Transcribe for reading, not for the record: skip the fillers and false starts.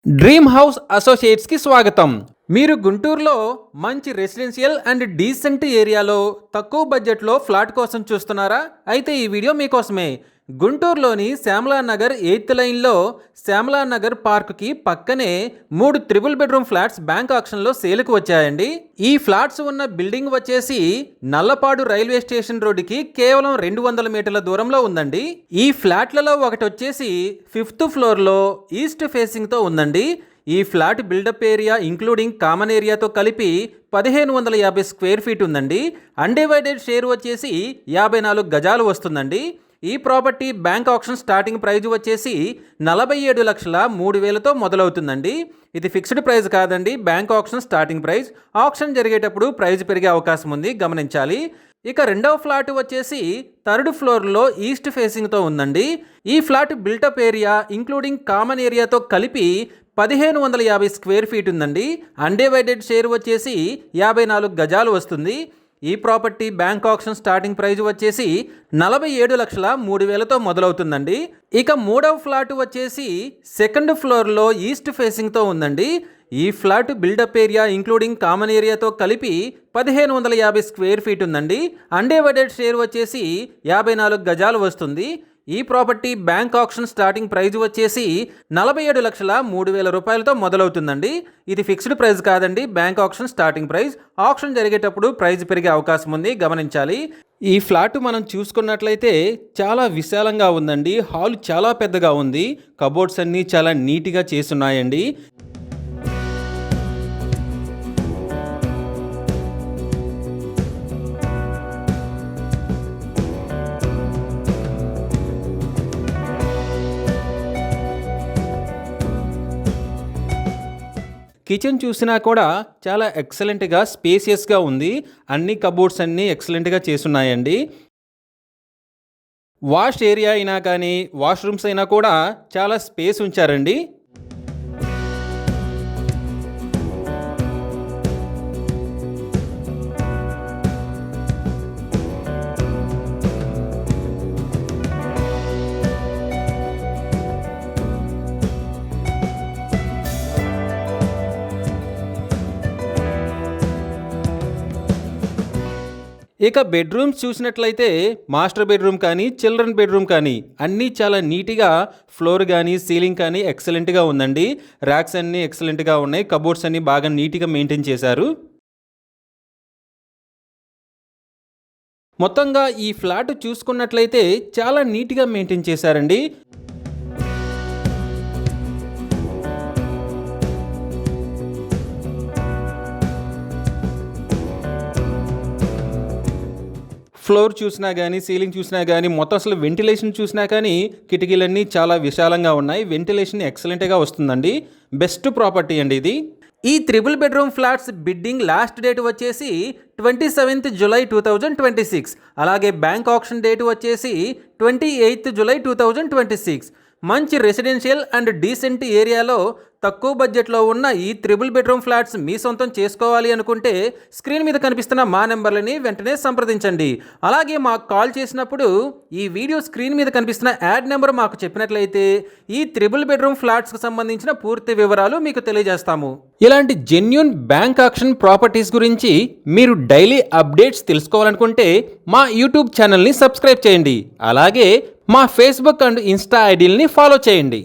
Dream house అసోసియేట్స్కి స్వాగతం. మీరు గుంటూరులో మంచి రెసిడెన్షియల్ అండ్ డీసెంట్ ఏరియాలో తక్కువ బడ్జెట్లో ఫ్లాట్ కోసం చూస్తున్నారా? అయితే ఈ వీడియో మీకోసమే. గుంటూరులోని శ్యామలా నగర్ 8th లైన్లో శ్యామలా నగర్ పార్క్కి పక్కనే 3 త్రిబుల్ బెడ్రూమ్ ఫ్లాట్స్ బ్యాంక్ ఆక్షన్లో సేల్కి వచ్చాయండి. ఈ ఫ్లాట్స్ ఉన్న బిల్డింగ్ వచ్చేసి నల్లపాడు రైల్వే స్టేషన్ రోడ్డుకి కేవలం 200 మీటర్ల దూరంలో ఉందండి. ఈ ఫ్లాట్లలో ఒకటి వచ్చేసి 5th ఫ్లోర్లో ఈస్ట్ ఫేసింగ్తో ఉందండి. ఈ flat built up area including common ఏరియాతో కలిపి 1550 స్క్వేర్ ఫీట్ ఉందండి. అన్డివైడెడ్ షేర్ వచ్చేసి 54 గజాలు వస్తుందండి. ఈ property bank auction starting price వచ్చేసి 47,03,000తో మొదలవుతుందండి. ఇది ఫిక్స్డ్ ప్రైస్ కాదండి, bank auction starting price. Auction జరిగేటప్పుడు ప్రైస్ పెరిగే అవకాశం ఉంది, గమనించాలి. ఇక రెండవ ఫ్లాట్ వచ్చేసి 3rd ఫ్లోర్లో ఈస్ట్ ఫేసింగ్తో ఉందండి. ఈ flat built up area including common ఏరియాతో కలిపి 1550 స్క్వేర్ ఫీట్ ఉందండి. అన్డివైడెడ్ షేర్ వచ్చేసి 54 గజాలు వస్తుంది. ఈ property bank auction starting price వచ్చేసి 47,03,000తో మొదలవుతుందండి. ఇక మూడవ ఫ్లాట్ వచ్చేసి 2nd ఫ్లోర్లో ఈస్ట్ ఫేసింగ్తో ఉందండి. ఈ flat built up area including common ఏరియాతో కలిపి 1550 స్క్వేర్ ఫీట్ ఉందండి. అన్డివైడెడ్ షేర్ వచ్చేసి 54 గజాలు వస్తుంది. ఈ property bank auction starting price వచ్చేసి 47,03,000 రూపాయలతో మొదలవుతుందండి. ఇది ఫిక్స్డ్ ప్రైస్ కాదండి, bank auction starting price. Auction జరిగేటప్పుడు ప్రైస్ పెరిగే అవకాశం ఉంది, గమనించాలి. ఈ ఫ్లాట్ మనం చూసుకున్నట్లయితే చాలా విశాలంగా ఉందండి. హాల్ చాలా పెద్దగా ఉంది. కబోర్డ్స్ అన్నీ చాలా నీట్గా చేసున్నాయండి. కిచెన్ చూసినా కూడా చాలా ఎక్సలెంట్గా స్పేసియస్గా ఉంది. అన్ని కబోర్డ్స్ అన్నీ ఎక్సలెంట్గా చేసున్నాయండి. వాష్ ఏరియా అయినా కానీ వాష్రూమ్స్ అయినా కూడా చాలా స్పేస్ ఉంచారండి. ఇక బెడ్రూమ్స్ చూసినట్లయితే మాస్టర్ బెడ్రూమ్ కానీ చిల్డ్రన్ బెడ్రూమ్ కానీ అన్నీ చాలా నీట్గా, ఫ్లోర్ కానీ సీలింగ్ కానీ ఎక్సలెంట్గా ఉందండి. ర్యాక్స్ అన్నీ ఎక్సలెంట్గా ఉన్నాయి. కబోర్డ్స్ అన్నీ బాగా నీట్గా మెయింటైన్ చేశారు. మొత్తంగా ఈ ఫ్లాట్ చూసుకున్నట్లయితే చాలా నీట్గా మెయింటైన్ చేశారండి. ఫ్లోర్ చూసినా కానీ సీలింగ్ చూసినా కానీ మొత్తం అసలు వెంటిలేషన్ చూసినా కానీ కిటికీలన్నీ చాలా విశాలంగా ఉన్నాయి. వెంటిలేషన్ ఎక్సలెంట్గా వస్తుందండి. బెస్ట్ ప్రాపర్టీ అండి ఇది. ఈ triple bedroom flats bidding last date వచ్చేసి 27th జూలై 2026. అలాగే బ్యాంక్ ఆప్షన్ డేట్ వచ్చేసి 28th జూలై 2026. మంచి రెసిడెన్షియల్ అండ్ డీసెంట్ ఏరియాలో తక్కువ బడ్జెట్లో ఉన్న ఈ త్రిబుల్ బెడ్రూమ్ ఫ్లాట్స్ మీ సొంతం చేసుకోవాలి అనుకుంటే స్క్రీన్ మీద కనిపిస్తున్న మా నెంబర్లని వెంటనే సంప్రదించండి. అలాగే మాకు కాల్ చేసినప్పుడు ఈ వీడియో స్క్రీన్ మీద కనిపిస్తున్న యాడ్ నెంబర్ మాకు చెప్పినట్లయితే ఈ త్రిబుల్ బెడ్రూమ్ ఫ్లాట్స్కి సంబంధించిన పూర్తి వివరాలు మీకు తెలియజేస్తాము. ఇలాంటి జెన్యూన్ బ్యాంక్ ఆక్షన్ ప్రాపర్టీస్ గురించి మీరు డైలీ అప్డేట్స్ తెలుసుకోవాలనుకుంటే మా యూట్యూబ్ ఛానల్ని సబ్స్క్రైబ్ చేయండి. అలాగే మా ఫేస్బుక్ అండ్ ఇన్స్టా ఐడీలని ఫాలో చేయండి.